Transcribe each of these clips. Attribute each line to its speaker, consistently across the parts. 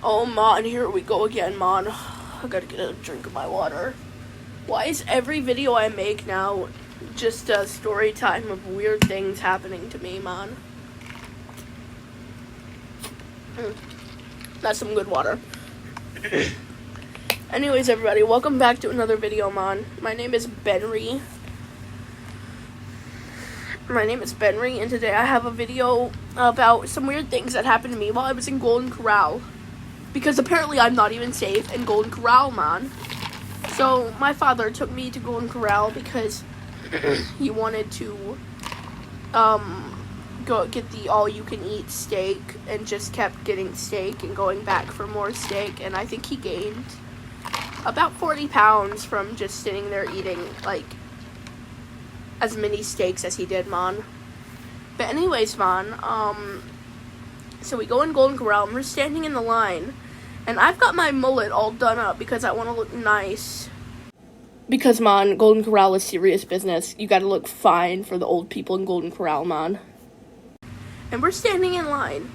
Speaker 1: Oh, man, here we go again, man. I gotta get a drink of my water. Why is every video I make now just a story time of weird things happening to me, man? That's some good water. Anyways, everybody, welcome back to another video, man. My name is Benry. And today I have a video about some weird things that happened to me while I was in Golden Corral. Because apparently I'm not even safe in Golden Corral, man. So, my father took me to Golden Corral because he wanted to go get the all-you-can-eat steak and just kept getting steak and going back for more steak. And I think he gained about 40 pounds from just sitting there eating, like, as many steaks as he did, man. But anyways, man, so we go in Golden Corral and we're standing in the line. And I've got my mullet all done up because I want to look nice. Because, man, Golden Corral is serious business. You gotta look fine for the old people in Golden Corral, man. And we're standing in line.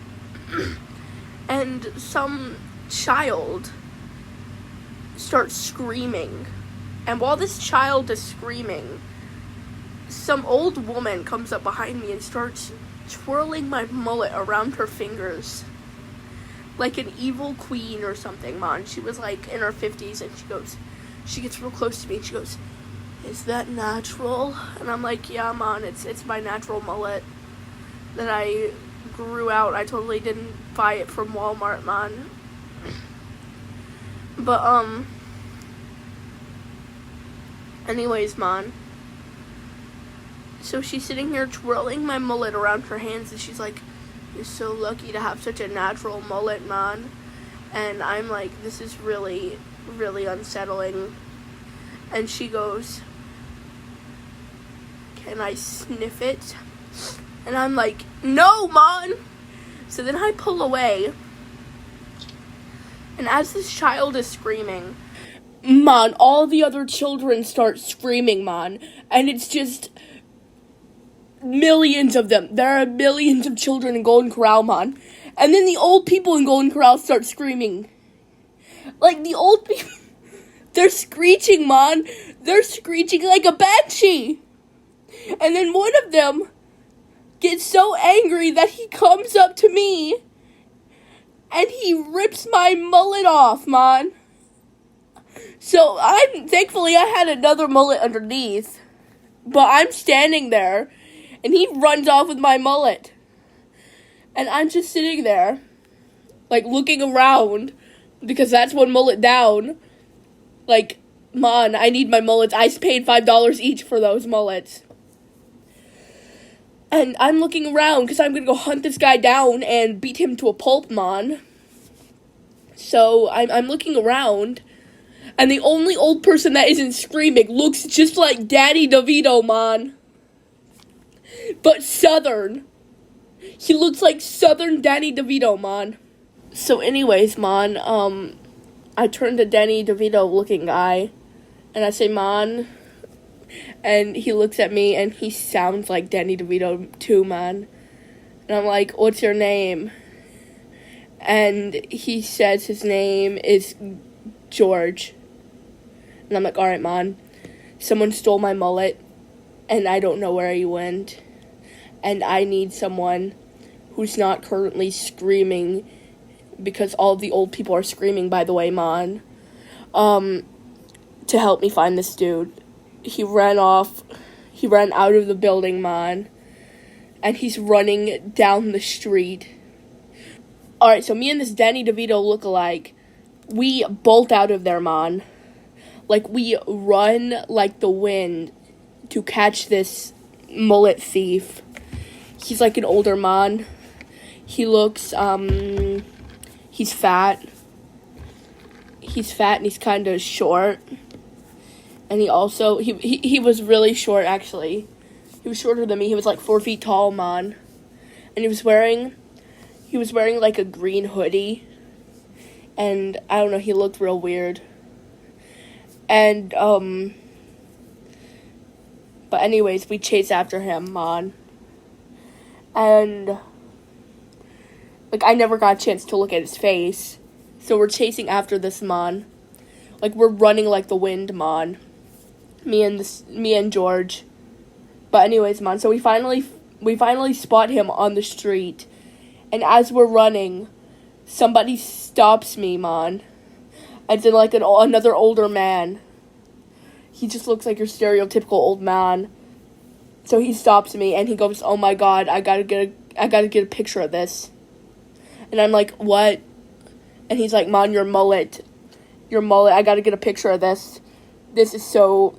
Speaker 1: And some child starts screaming. And while this child is screaming, some old woman comes up behind me and starts twirling my mullet around her fingers. Like an evil queen or something, man. She was like in her 50s and she gets real close to me and she goes, "Is that natural?" And I'm like, "Yeah, man, it's my natural mullet that I grew out. I totally didn't buy it from Walmart, man." But, anyways, man. So she's sitting here twirling my mullet around her hands and she's like, "You're so lucky to have such a natural mullet, man." And I'm like, this is really, really unsettling. And she goes, "Can I sniff it?" And I'm like, "No, man." So then I pull away. And as this child is screaming, man, all the other children start screaming, man. And it's just millions of them. There are millions of children in Golden Corral, man. And then the old people in Golden Corral start screaming. Like, the old people, they're screeching, man. They're screeching like a banshee. And then one of them gets so angry that he comes up to me and he rips my mullet off, man. So, thankfully I had another mullet underneath. But I'm standing there. And he runs off with my mullet. And I'm just sitting there, like, looking around, because that's one mullet down. Like, man, I need my mullets. I paid $5 each for those mullets. And I'm looking around, because I'm going to go hunt this guy down and beat him to a pulp, man. So, I'm looking around, and the only old person that isn't screaming looks just like Daddy Devito, man. But Southern. He looks like Southern Danny DeVito, man. So anyways, man, I turn to Danny DeVito looking guy, and I say, "Man," and he looks at me, and he sounds like Danny DeVito too, man. And I'm like, "What's your name?" And he says his name is George. And I'm like, "Alright, man, someone stole my mullet, and I don't know where he went. And I need someone who's not currently screaming, because all the old people are screaming, by the way, man, to help me find this dude." He ran out of the building, man, and he's running down the street. Alright, so me and this Danny DeVito lookalike, we bolt out of there, man. Like, we run like the wind to catch this mullet thief. He's like an older man. He looks, he's fat. He's fat and he's kind of short. And he also, he was really short, actually. He was shorter than me. He was like 4 feet tall, man. And he was wearing like a green hoodie. And I don't know, he looked real weird. And, but anyways, we chase after him, man. And, like, I never got a chance to look at his face. So we're chasing after this man. Like, we're running like the wind, man. Me and George. But anyways, man, so we finally spot him on the street. And as we're running, somebody stops me, man. As in, like, another older man. He just looks like your stereotypical old man. So he stops me, and he goes, "Oh my God, I gotta get a picture of this." And I'm like, "What?" And he's like, "Man, your mullet, I gotta get a picture of this. This is so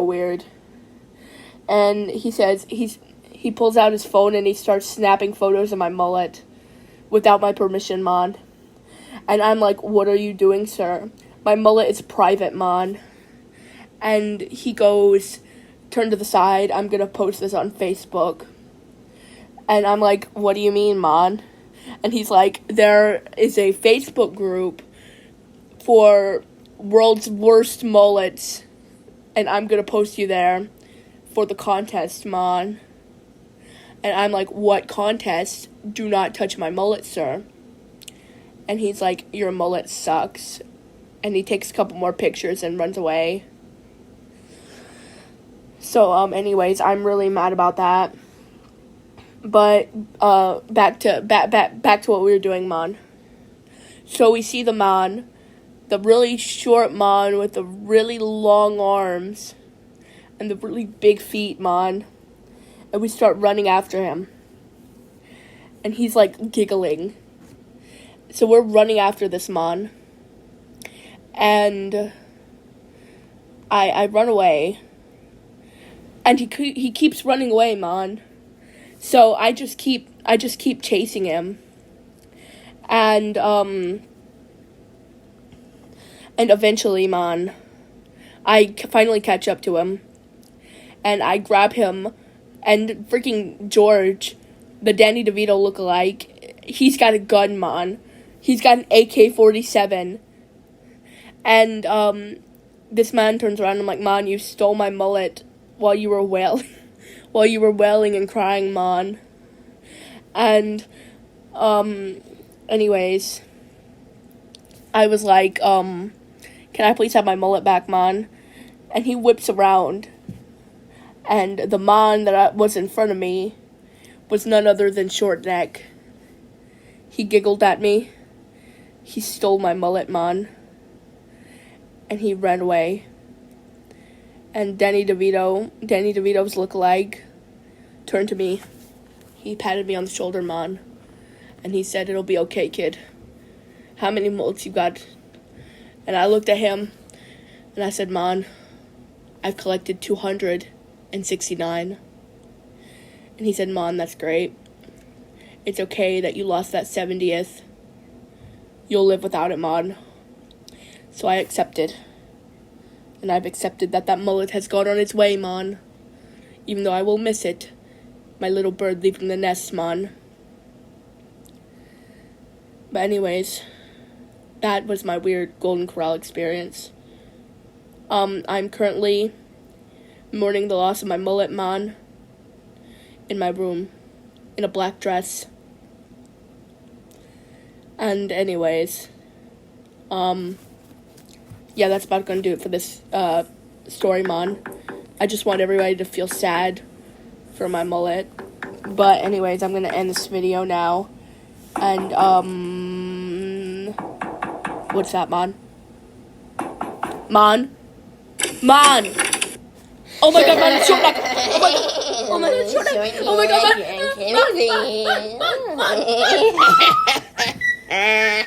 Speaker 1: weird." And he says, he pulls out his phone and he starts snapping photos of my mullet without my permission, man. And I'm like, "What are you doing, sir? My mullet is private, man." And he goes, "Turn to the side. I'm gonna post this on Facebook." And I'm like, "What do you mean, man?" And he's like, "There is a Facebook group for world's worst mullets, and I'm gonna post you there for the contest, man." And I'm like, "What contest? Do not touch my mullet, sir." And he's like, "Your mullet sucks." And he takes a couple more pictures and runs away. So, anyways, I'm really mad about that. But, back to what we were doing, man. So we see the man, the really short man with the really long arms and the really big feet, man. And we start running after him. And he's, like, giggling. So we're running after this man. And I run away. And he keeps running away, man. So I just keep chasing him. And eventually, man, I finally catch up to him. And I grab him, and freaking George, the Danny DeVito lookalike, he's got a gun, man. He's got an AK-47. And this man turns around and I'm like, "Man, you stole my mullet while you were wailing and crying, man." And anyways, I was like, "Can I please have my mullet back, man?" And he whips around, and the man that was in front of me was none other than Shortneck. He giggled at me. He stole my mullet, man. And he ran away. And Danny DeVito's lookalike, turned to me. He patted me on the shoulder, man. And he said, "It'll be okay, kid. How many mullets you got?" And I looked at him, and I said, "Man, I've collected 269. And he said, "Man, that's great. It's okay that you lost that 70th. You'll live without it, man." So I accepted. And I've accepted that mullet has gone on its way, man. Even though I will miss it. My little bird leaving the nest, man. But anyways, that was my weird Golden Corral experience. I'm currently mourning the loss of my mullet, man. In my room. In a black dress. And anyways, yeah, that's about gonna do it for this story, man. I just want everybody to feel sad for my mullet. But anyways, I'm gonna end this video now. And what's that, man? Man? Oh my God, man, it's Shortneck! Oh my God, it's Shortneck! Oh my God, man!